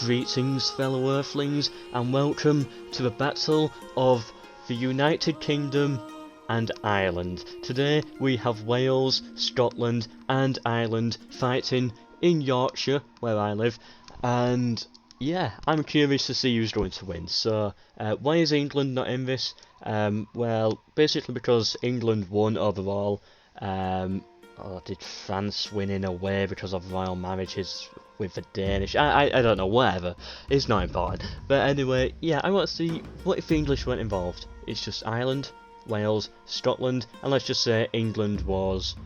Greetings, fellow earthlings, and welcome to the Battle of the United Kingdom and Ireland. Today we have Wales, Scotland and Ireland fighting in Yorkshire, where I live, and yeah, I'm curious to see who's going to win. So, why is England not in this? Well, basically because England won overall. Or did France win in a way because of royal marriages with the Danish? I don't know, whatever. It's not important. But anyway, yeah, I want to see what if the English weren't involved. It's just Ireland, Wales, Scotland, and let's just say England was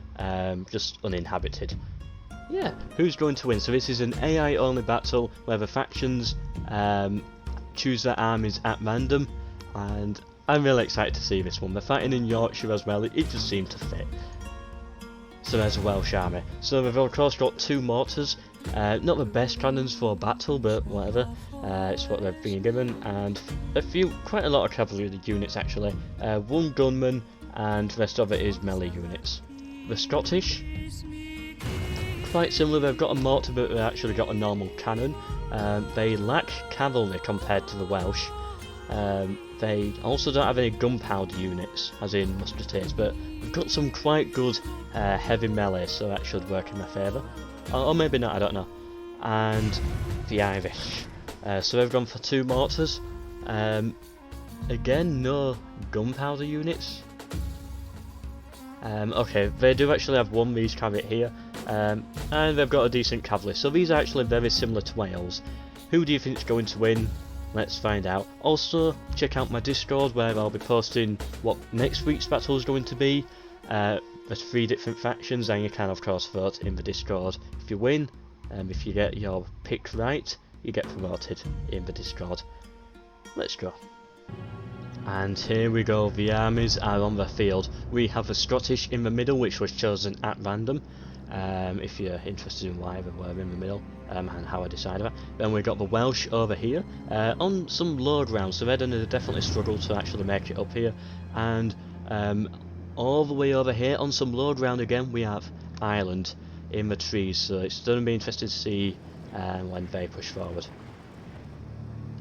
just uninhabited. Yeah, who's going to win? So this is an AI only battle where the factions choose their armies at random, and I'm really excited to see this one. They're fighting in Yorkshire as well, it just seemed to fit. So there's a Welsh army. So they've of course got 2 mortars, not the best cannons for battle, but whatever, it's what they've been given, and quite a lot of cavalry units actually, 1 gunman, and the rest of it is melee units. The Scottish, quite similar, they've got a mortar but they've actually got a normal cannon. They lack cavalry compared to the Welsh. They also don't have any gunpowder units, as in musketeers, but we've got some quite good heavy melee, so that should work in my favour. Or maybe not, I don't know. And the Irish. So they've gone for 2 mortars. Again, no gunpowder units. Okay, they do actually have 1 these carry here, and they've got a decent cavalry, so these are actually very similar to Wales. Who do you think is going to win? Let's find out. Also, check out my Discord where I'll be posting what next week's battle is going to be. There's 3 different factions, and you can of course vote in the Discord. If you win, if you get your pick right, you get promoted in the Discord. Let's go. And here we go, the armies are on the field. We have the Scottish in the middle, which was chosen at random. If you're interested in why they were in the middle and how I decided that. Then we've got the Welsh over here on some low ground, so they're going to definitely struggle to actually make it up here. And all the way over here on some low ground again we have Ireland in the trees, so it's going to be interesting to see when they push forward.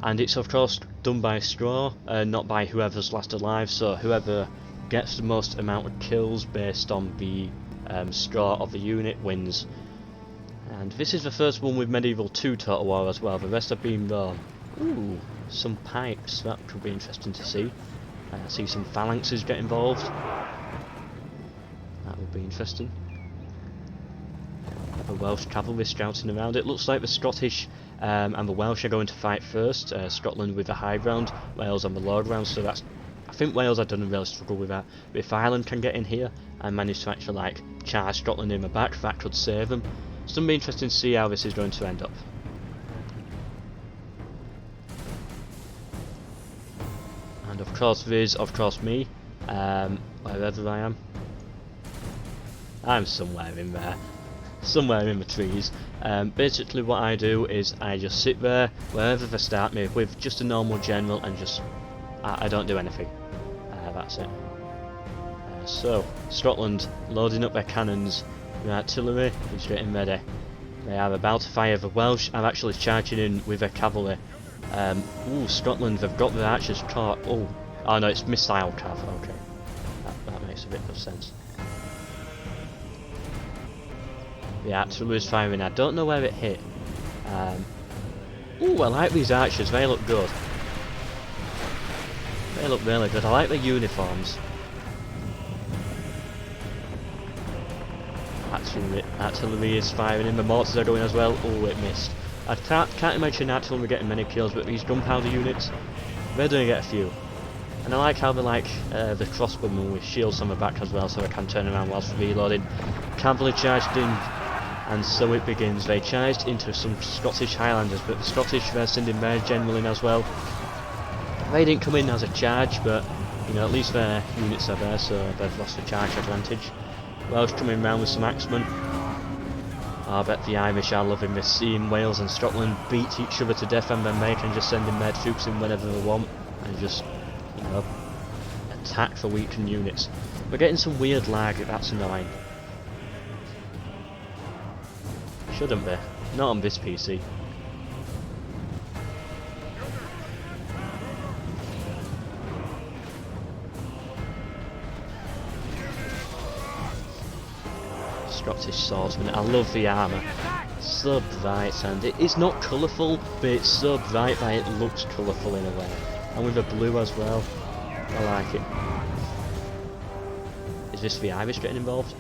And it's of course done by straw, not by whoever's last alive, so whoever gets the most amount of kills based on the straw of the unit wins. And this is the first one with Medieval 2 Total War as well, the rest have been Rome. Ooh, some pikes, that could be interesting to see. See some phalanxes get involved. That would be interesting. The Welsh cavalry scouting around. It looks like the Scottish and the Welsh are going to fight first. Scotland with the high ground, Wales on the low ground, so that's... I think Wales are going to really struggle with that. But if Ireland can get in here and manage to actually like charge Scotland in the back, that could save them. It's going to be interesting to see how this is going to end up. And of course there is of course me, wherever I am. I'm somewhere in there. Somewhere in the trees. Basically what I do is I just sit there wherever they start me with just a normal general and just I don't do anything. That's it. So Scotland loading up their cannons. The artillery is getting ready. They are about to fire. The Welsh are actually charging in with their cavalry. Ooh, Scotland, they've got their archers caught. Oh no, it's missile cav. Okay, that makes a bit of sense. The artillery is firing. I don't know where it hit. Ooh, I like these archers. They look good. They look really good. I like the uniforms. Artillery is firing in. The mortars are going as well. Oh, it missed. I can't imagine artillery getting many kills, but these gunpowder units, they're going to get a few. And I like how they like the crossbowmen with shields on the back as well, so I can turn around whilst reloading. Cavalry charged in, and so it begins. They charged into some Scottish Highlanders, but the Scottish, they're sending their general in as well. They didn't come in as a charge, but you know, at least their units are there, so they've lost the charge advantage. Welsh coming round with some axemen. I bet the Irish are loving this, seeing Wales and Scotland beat each other to death, and then they can just send in their troops in whenever they want and just, you know, attack the weakened units. We're getting some weird lag, that's annoying. Shouldn't be. Not on this PC. Scottish swordsman. I love the armour. So bright, and it is not colourful, but it's so bright that it looks colourful in a way. And with the blue as well. I like it. Is this the Irish getting involved?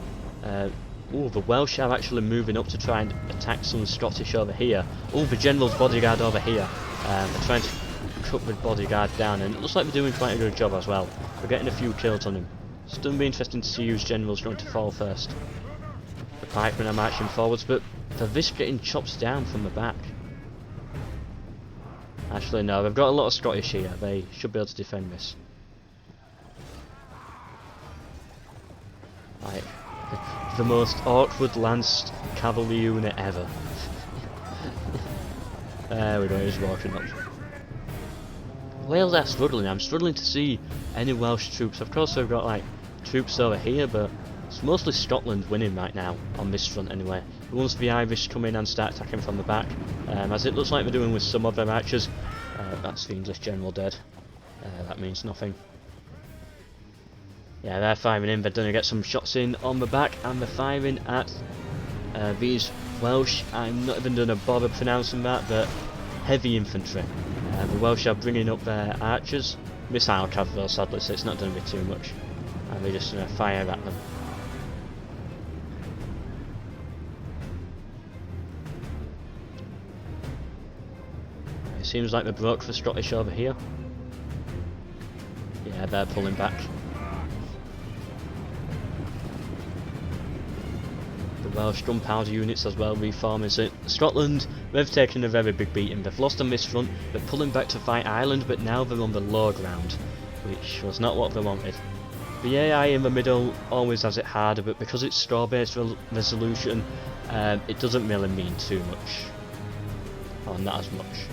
Oh, the Welsh are actually moving up to try and attack some Scottish over here. Oh, the General's bodyguard over here. They're trying to cut the bodyguard down, and it looks like they're doing quite a good job as well. We're getting a few kills on him. It's going to be interesting to see whose General's going to fall first. The pikemen are marching forwards, but they're just getting chopped down from the back. Actually, no, they've got a lot of Scottish here. They should be able to defend this. Right. The most awkward lanced cavalry unit ever. There we go, he's walking up. Wales are struggling. I'm struggling to see any Welsh troops. Of course we've got like troops over here, but it's mostly Scotland winning right now, on this front anyway. Once the Irish come in and start attacking from the back, as it looks like they're doing with some of their archers, that's the English general dead. That means nothing. Yeah, they're firing in, they're going to get some shots in on the back, and they're firing at these Welsh. I'm not even going to bother pronouncing that, but heavy infantry. The Welsh are bringing up their archers, missile cavalry sadly, so it's not going to be too much. And they're just going to fire at them. It seems like they broke the Scottish over here. Yeah, they're pulling back. Welsh gunpowder units as well reforming. So Scotland, they've taken a very big beating. They've lost on this front, they're pulling back to fight Ireland, but now they're on the low ground, which was not what they wanted. The AI in the middle always has it harder, but because it's score-based resolution, it doesn't really mean too much. Or not as much.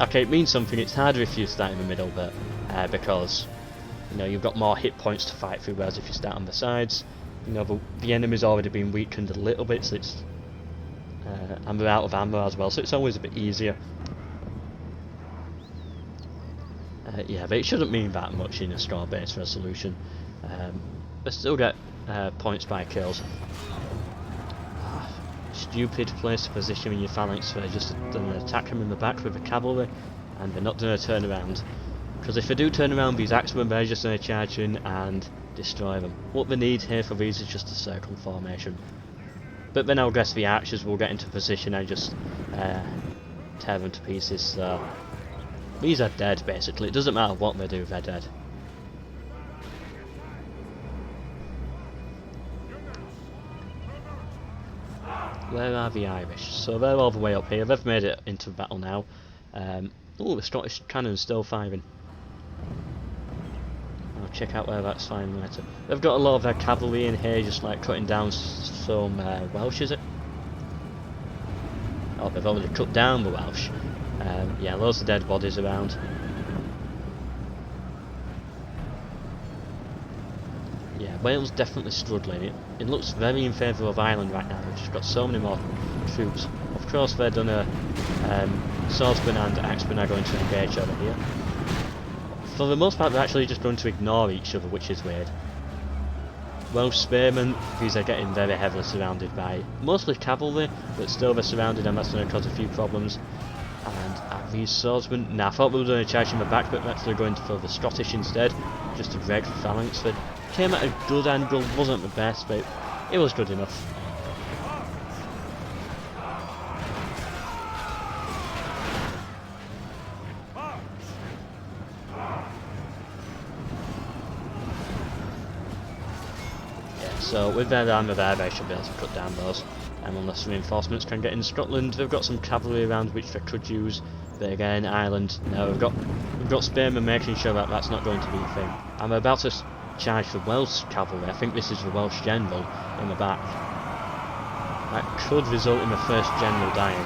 Okay, it means something. It's harder if you start in the middle, but because you know you've got more hit points to fight through, whereas if you start on the sides, you know, the enemy's already been weakened a little bit, so it's and they're out of ammo as well, so it's always a bit easier. Yeah, but it shouldn't mean that much in a score-based resolution. They still get points by kills. Stupid place to position in your phalanx. They're just going to attack them in the back with the cavalry, and they're not going to turn around. Because if they do turn around, these axemen, they're just going to charge in and destroy them. What they need here for these is just a circle formation. But then I guess the archers will get into position and just tear them to pieces. So these are dead basically. It doesn't matter what they do, they're dead. Where are the Irish? So they're all the way up here. They've made it into battle now. Oh, the Scottish cannon's still firing. I'll check out where that's firing later. They've got a lot of their cavalry in here, just like cutting down some Welsh, is it? Oh, they've already cut down the Welsh. Yeah, loads of dead bodies around. Yeah, Wales definitely struggling. It looks very in favour of Ireland right now. They've just got so many more troops. Of course, they're done a swordsmen and axemen are going to engage over here. For the most part, they're actually just going to ignore each other, which is weird. Welsh spearmen, these are getting very heavily surrounded by mostly cavalry, but still they're surrounded, and that's going to cause a few problems. And these swordsmen, nah, I thought we were going to charge in the back, but we're actually going for the Scottish instead, just to break the phalanx. But came at a good angle, wasn't the best, but it was good enough. So with their armour there, they should be able to cut down those. Unless reinforcements can get in Scotland, they've got some cavalry around which they could use. But again, Ireland, no, we've got spearmen making sure that that's not going to be a thing. I'm about to charge the Welsh cavalry. I think this is the Welsh general in the back. That could result in the first general dying.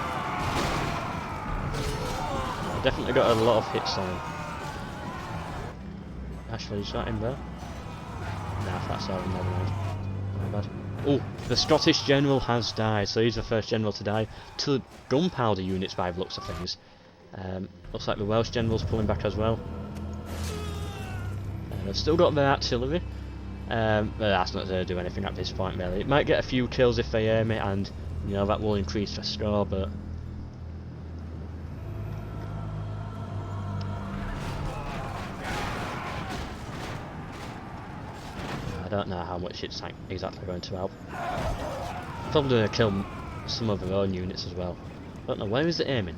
Definitely got a lot of hits on him. Actually, is that him there? Nah, if that's all, never mind. Oh, the Scottish general has died, so he's the first general to die. To gunpowder units by the looks of things. Looks like the Welsh general's pulling back as well. They've still got their artillery. But that's not going to do anything at this point really. It might get a few kills if they aim it, and you know that will increase the score, but I don't know how much it's like exactly going to help. Probably going to kill some of their own units as well. I don't know, where is it aiming?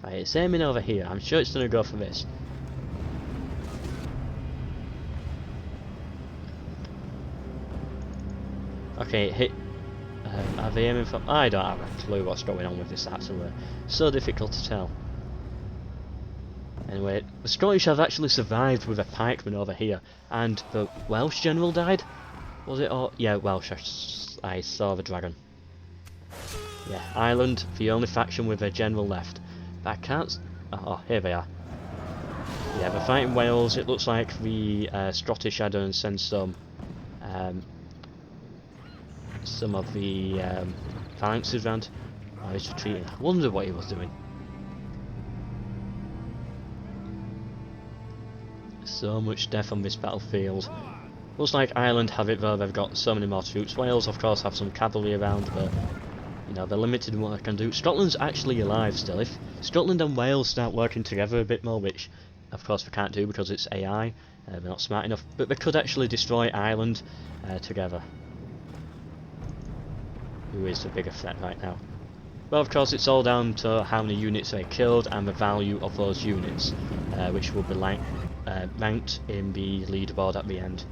Right, it's aiming over here. I'm sure it's going to go for this. Okay, it hit. Are they aiming for? I don't have a clue what's going on with this actually. So difficult to tell. Anyway, the Scottish have actually survived with a pikeman over here, and the Welsh general died? Was it? Or yeah, Welsh. I saw the dragon. Yeah, Ireland, the only faction with a general left. But I can't. Oh, here they are. Yeah, they're fighting Wales. It looks like the Scottish had to send some of the phalanxes round. Oh, he's retreating. I wonder what he was doing. So much death on this battlefield. Looks like Ireland have it though, they've got so many more troops. Wales of course have some cavalry around, but you know, they're limited in what they can do. Scotland's actually alive still. If Scotland and Wales start working together a bit more, which of course they can't do because it's AI, they're not smart enough, but they could actually destroy Ireland together. Who is the bigger threat right now? Well, of course, it's all down to how many units they killed and the value of those units, which will be ranked in the leaderboard at the end.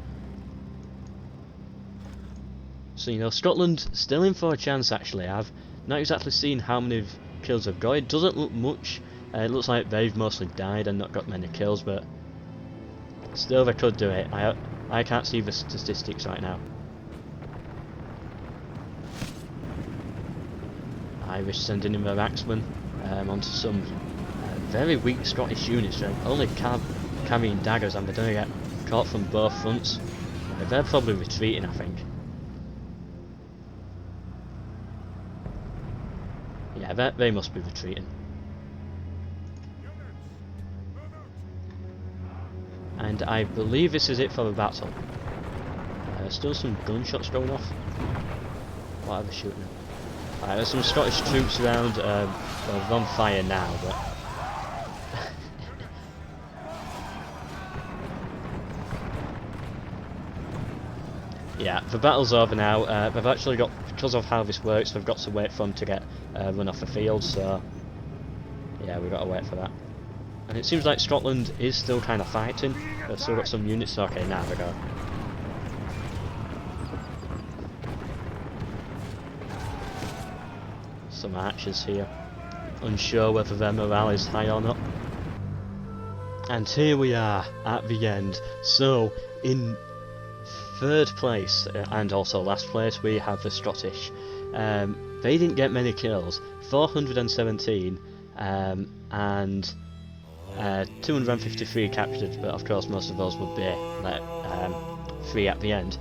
So, you know, Scotland still in for a chance actually. I've not exactly seen how many kills they've got. It doesn't look much. It looks like they've mostly died and not got many kills, but still they could do it. I can't see the statistics right now. Irish sending in their axemen onto some very weak Scottish units. They're only carrying daggers and they're going to get caught from both fronts. They're probably retreating, I think. Yeah, they must be retreating. And I believe this is it for the battle. Still some gunshots going off. What are they shooting at? There's some Scottish troops around, well, they're on fire now, but... yeah, the battle's over now. They've actually got, because of how this works, they've got to wait for them to get run off the field, so... yeah, we've got to wait for that. And it seems like Scotland is still kind of fighting. They've still got some units, so okay, now we go. Some archers here, unsure whether their morale is high or not. And here we are at the end. So in third place and also last place we have the Scottish. They didn't get many kills, 417 and 253 captured, but of course most of those would be free at the end,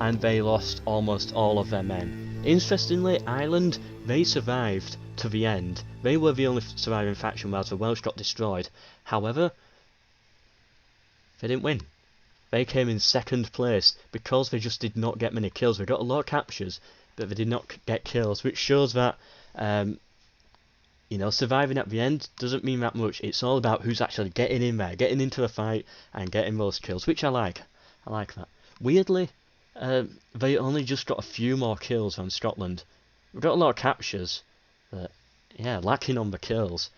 and they lost almost all of their men. Interestingly, Ireland, they survived to the end. They were the only surviving faction whilst the Welsh got destroyed. However, they didn't win. They came in second place because they just did not get many kills. They got a lot of captures, but they did not get kills, which shows that you know, surviving at the end doesn't mean that much. It's all about who's actually getting in there, getting into the fight and getting those kills, which I like. I like that. Weirdly, they only just got a few more kills than Scotland. We've got a lot of captures, but yeah, lacking on the kills.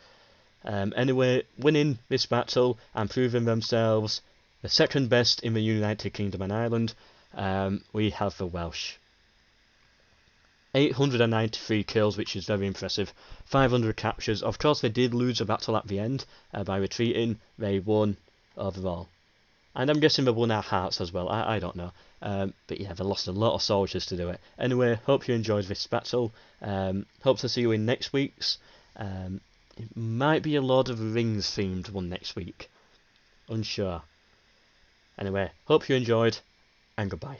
Anyway, winning this battle and proving themselves the second best in the United Kingdom and Ireland, we have the Welsh. 893 kills, which is very impressive. 500 captures. Of course, they did lose a battle at the end by retreating. They won overall. And I'm guessing they won our hearts as well. I don't know. But yeah, they lost a lot of soldiers to do it. Anyway, hope you enjoyed this battle. Hope to see you in next week's. It might be a Lord of the Rings themed one next week. Unsure. Anyway, hope you enjoyed, and goodbye.